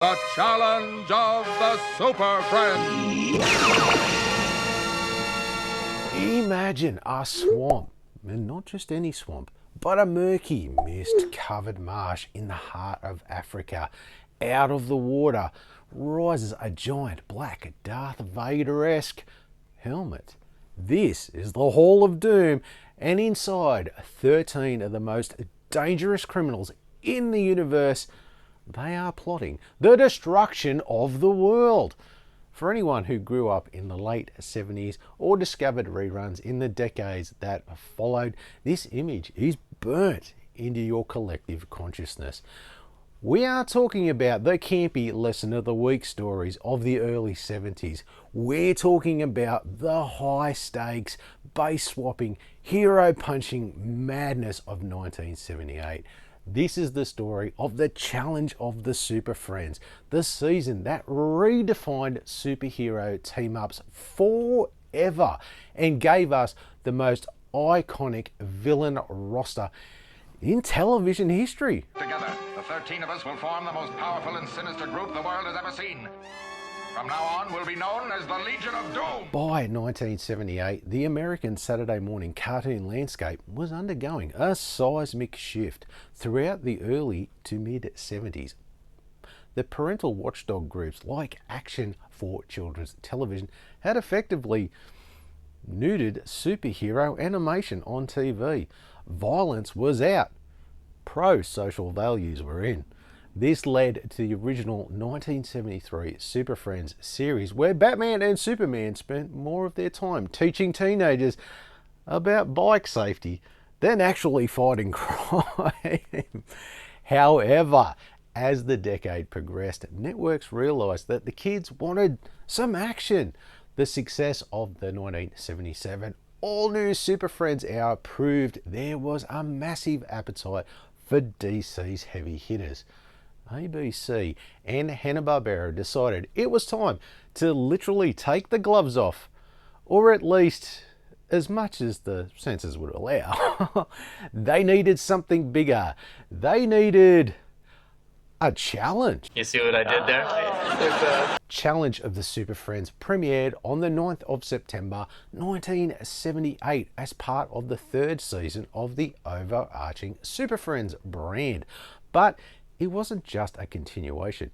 The challenge of the Super Friends. Imagine a swamp, and not just any swamp, but a murky, mist-covered marsh in the heart of Africa. Out of the water rises a giant black Darth Vader-esque helmet. This is the Hall of Doom, and inside 13 of the most dangerous criminals in the universe, they are plotting the destruction of the world. For anyone who grew up in the late 70s or discovered reruns in the decades that followed, this image is burnt into your collective consciousness. We are talking about the campy lesson of the week stories of the early 70s. We're talking about the high stakes, base swapping, hero punching madness of 1978. This is the story of the challenge of the Super Friends, the season that redefined superhero team-ups forever and gave us the most iconic villain roster in television history. Together, the 13 of us will form the most powerful and sinister group the world has ever seen. From now on, we'll be known as the Legion of Doom. By 1978, the American Saturday morning cartoon landscape was undergoing a seismic shift throughout the early to mid-70s. The parental watchdog groups like Action for Children's Television had effectively neutered superhero animation on TV. Violence was out. Pro-social values were in. This led to the original 1973 Super Friends series, where Batman and Superman spent more of their time teaching teenagers about bike safety than actually fighting crime. However, as the decade progressed, networks realised that the kids wanted some action. The success of the 1977 all-new Super Friends hour proved there was a massive appetite for DC's heavy hitters. ABC and Hanna-Barbera decided it was time to literally take the gloves off, or at least as much as the censors would allow. They needed something bigger. They needed a challenge. You see what I did there? Challenge of the Super Friends premiered on the 9th of September 1978 as part of the third season of the overarching Super Friends brand. But it wasn't just a continuation.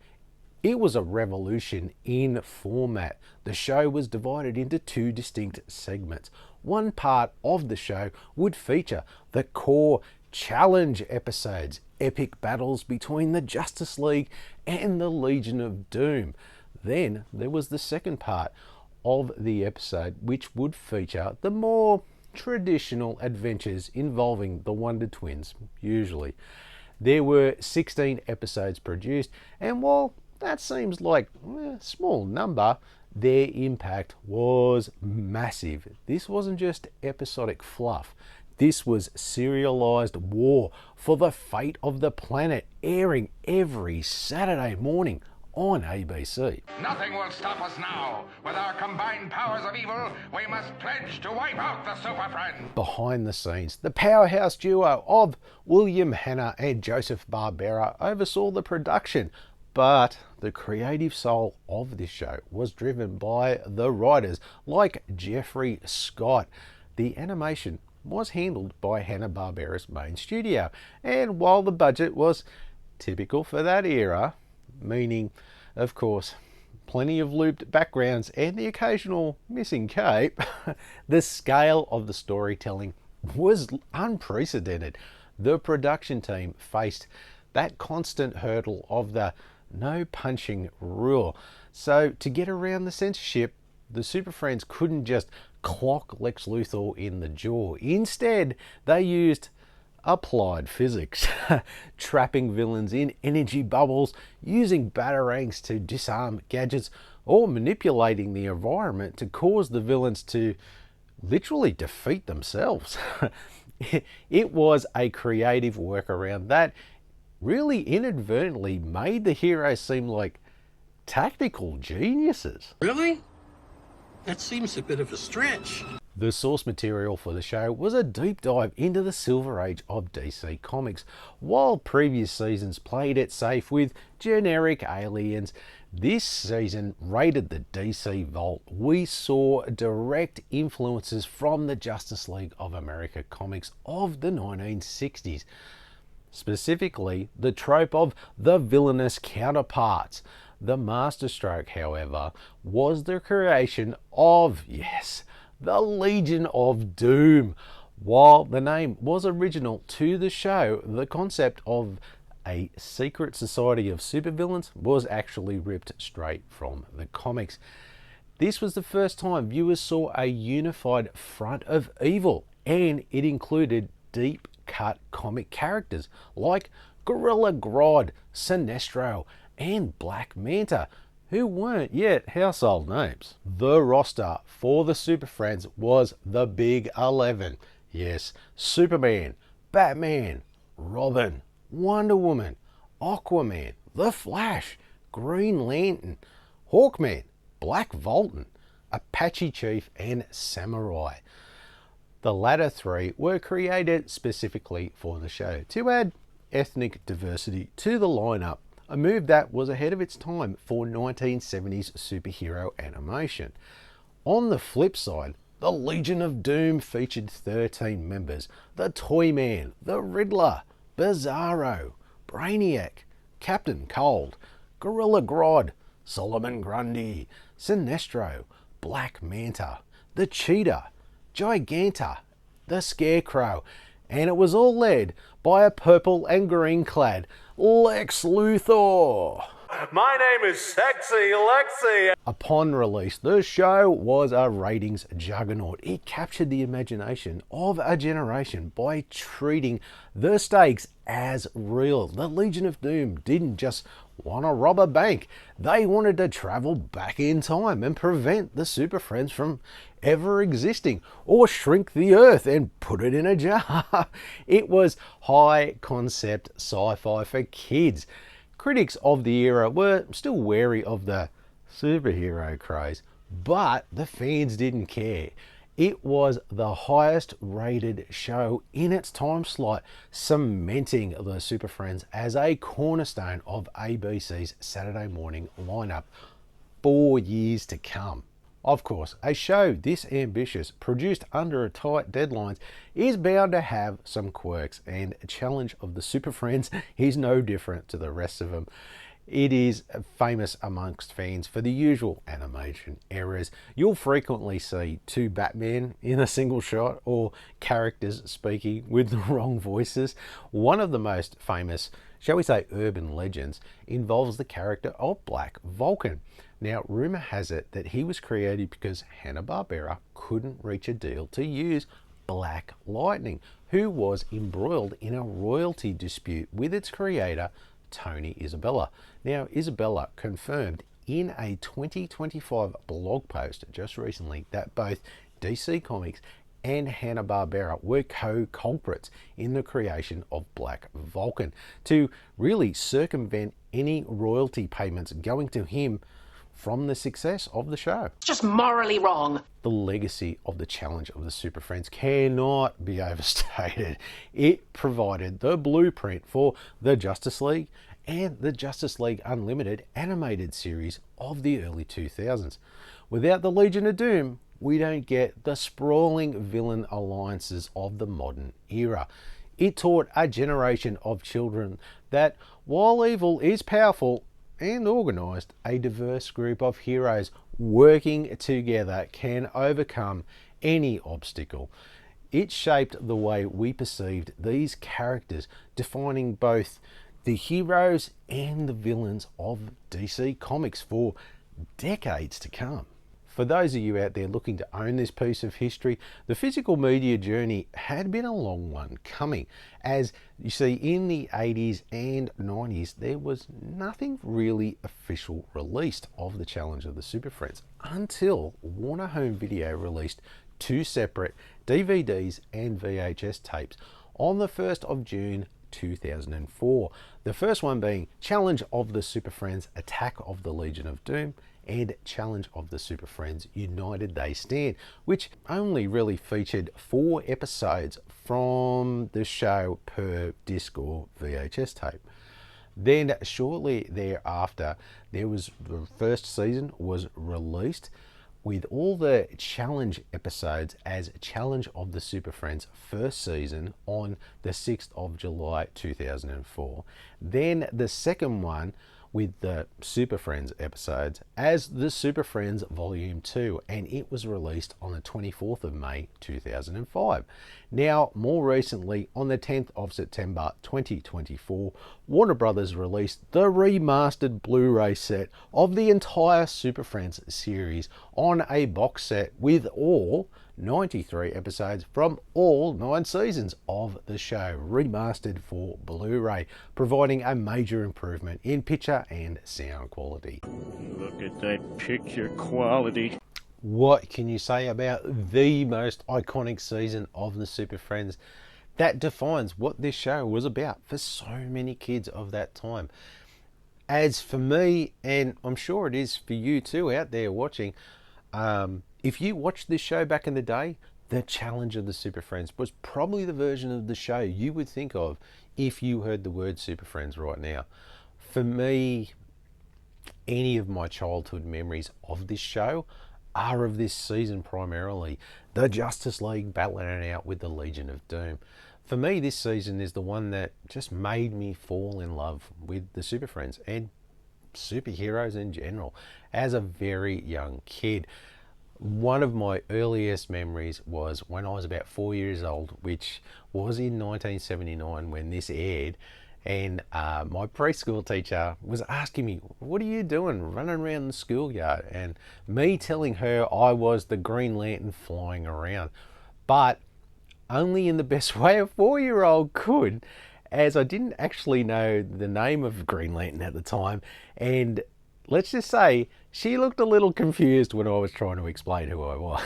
It was a revolution in format. The show was divided into two distinct segments. One part of the show would feature the core challenge episodes, epic battles between the Justice League and the Legion of Doom. Then there was the second part of the episode, which would feature the more traditional adventures involving the Wonder Twins, usually. There were 16 episodes produced, and while that seems like a small number, their impact was massive. This wasn't just episodic fluff. This was serialized war for the fate of the planet, airing every Saturday morning on ABC. Nothing will stop us now. With our combined powers of evil, we must pledge to wipe out the Super Friends. Behind the scenes, the powerhouse duo of William Hanna and Joseph Barbera oversaw the production, but the creative soul of this show was driven by the writers like Jeffrey Scott. The animation was handled by Hanna-Barbera's main studio, and while the budget was typical for that era, meaning, of course, plenty of looped backgrounds and the occasional missing cape, the scale of the storytelling was unprecedented. The production team faced that constant hurdle of the no punching rule. So to get around the censorship, the Super Friends couldn't just clock Lex Luthor in the jaw. Instead, they used applied physics, trapping villains in energy bubbles, using batarangs to disarm gadgets, or manipulating the environment to cause the villains to literally defeat themselves. It was a creative workaround that really inadvertently made the heroes seem like tactical geniuses. Really? That seems a bit of a stretch. The source material for the show was a deep dive into the Silver Age of DC Comics. While previous seasons played it safe with generic aliens, this season raided the DC vault. We saw direct influences from the Justice League of America comics of the 1960s. Specifically, the trope of the villainous counterparts. The masterstroke, however, was the creation of, yes, the Legion of Doom. While the name was original to the show, the concept of a secret society of supervillains was actually ripped straight from the comics. This was the first time viewers saw a unified front of evil, and it included deep cut comic characters like Gorilla Grodd, Sinestro, and Black Manta, who weren't yet household names. The roster for the Super Friends was the Big 11. Yes, Superman, Batman, Robin, Wonder Woman, Aquaman, The Flash, Green Lantern, Hawkman, Black Vulcan, Apache Chief, and Samurai. The latter three were created specifically for the show to add ethnic diversity to the lineup, a move that was ahead of its time for 1970s superhero animation. On the flip side, the Legion of Doom featured 13 members: the Toyman, the Riddler, Bizarro, Brainiac, Captain Cold, Gorilla Grodd, Solomon Grundy, Sinestro, Black Manta, the Cheetah, Giganta, the Scarecrow, and it was all led by a purple and green clad Lex Luthor. My name is Sexy Lexi. Upon release, the show was a ratings juggernaut. It captured the imagination of a generation by treating the stakes as real. The Legion of Doom didn't just want to rob a bank. They wanted to travel back in time and prevent the Super Friends from ever existing, or shrink the earth and put it in a jar. It was high concept sci-fi for kids. Critics of the era were still wary of the superhero craze, but the fans didn't care. It was the highest rated show in its time slot, cementing the Super Friends as a cornerstone of ABC's Saturday morning lineup for years to come. Of course, a show this ambitious, produced under tight deadlines, is bound to have some quirks, and Challenge of the Super Friends is no different to the rest of them. It is famous amongst fans for the usual animation errors. You'll frequently see two Batman in a single shot, or characters speaking with the wrong voices. One of the most famous, shall we say, urban legends involves the character of Black Vulcan. Now, rumour has it that he was created because Hanna-Barbera couldn't reach a deal to use Black Lightning, who was embroiled in a royalty dispute with its creator, Tony Isabella. Now, Isabella confirmed in a 2025 blog post just recently that both DC Comics and Hanna-Barbera were co-culprits in the creation of Black Vulcan to really circumvent any royalty payments going to him from the success of the show. It's just morally wrong. The legacy of the Challenge of the Super Friends cannot be overstated. It provided the blueprint for the Justice League and the Justice League Unlimited animated series of the early 2000s. Without the Legion of Doom, we don't get the sprawling villain alliances of the modern era. It taught a generation of children that while evil is powerful and organised, a diverse group of heroes working together can overcome any obstacle. It shaped the way we perceived these characters, defining both the heroes and the villains of DC Comics for decades to come. For those of you out there looking to own this piece of history, the physical media journey had been a long one coming. As you see, in the 80s and 90s, there was nothing really official released of the Challenge of the Super Friends until Warner Home Video released two separate DVDs and VHS tapes on the 1st of June 2004. The first one being Challenge of the Super Friends, Attack of the Legion of Doom, and Challenge of the Super Friends, United They Stand, which only really featured 4 episodes from the show per disc or VHS tape. Then shortly thereafter, the first season was released with all the challenge episodes as Challenge of the Super Friends first season on the 6th of July 2004. Then the second one with the Super Friends episodes as the Super Friends Volume 2, and it was released on the 24th of May 2005. Now, more recently, on the 10th of September 2024, Warner Brothers released the remastered Blu-ray set of the entire Super Friends series on a box set with all 93 episodes from all 9 seasons of the show, remastered for Blu-ray, providing a major improvement in picture and sound quality. Look at that picture quality. What can you say about the most iconic season of the Super Friends that defines what this show was about for so many kids of that time? As for me, and I'm sure it is for you too out there watching, if you watched this show back in the day, the Challenge of the Super Friends was probably the version of the show you would think of if you heard the word Super Friends right now. For me, any of my childhood memories of this show are of this season primarily. The Justice League battling it out with the Legion of Doom. For me, this season is the one that just made me fall in love with the Super Friends and superheroes in general as a very young kid. One of my earliest memories was when I was about 4 years old, which was in 1979 when this aired, and my preschool teacher was asking me, "What are you doing running around the schoolyard?" And me telling her I was the Green Lantern flying around, but only in the best way a 4-year-old could, as I didn't actually know the name of Green Lantern at the time, and let's just say she looked a little confused when I was trying to explain who I was.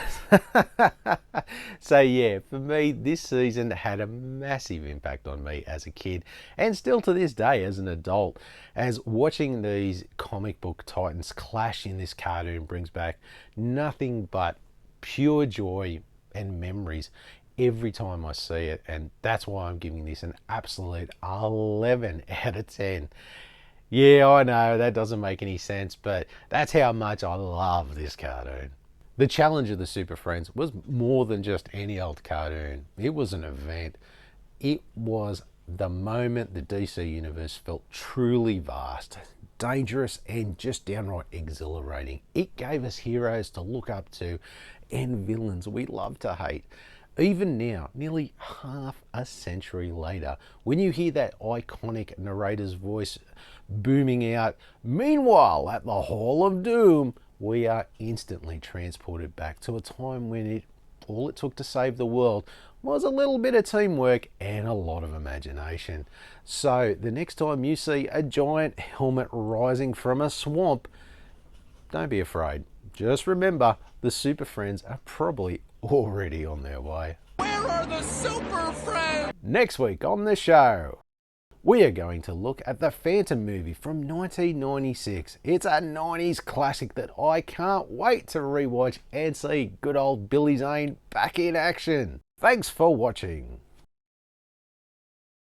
So yeah, for me, this season had a massive impact on me as a kid, and still to this day as an adult, as watching these comic book titans clash in this cartoon brings back nothing but pure joy and memories every time I see it, and that's why I'm giving this an absolute 11 out of 10. Yeah, I know, that doesn't make any sense, but that's how much I love this cartoon. The Challenge of the Super Friends was more than just any old cartoon. It was an event. It was the moment the DC Universe felt truly vast, dangerous, and just downright exhilarating. It gave us heroes to look up to and villains we love to hate. Even now, nearly half a century later, when you hear that iconic narrator's voice booming out, "Meanwhile, at the Hall of Doom," we are instantly transported back to a time when all it took to save the world was a little bit of teamwork and a lot of imagination. So the next time you see a giant helmet rising from a swamp, don't be afraid. Just remember, the Super Friends are probably already on their way. Where are the Super Friends? Next week on the show, we are going to look at the Phantom movie from 1996. It's a 90s classic that I can't wait to rewatch and see good old Billy Zane back in action. Thanks for watching.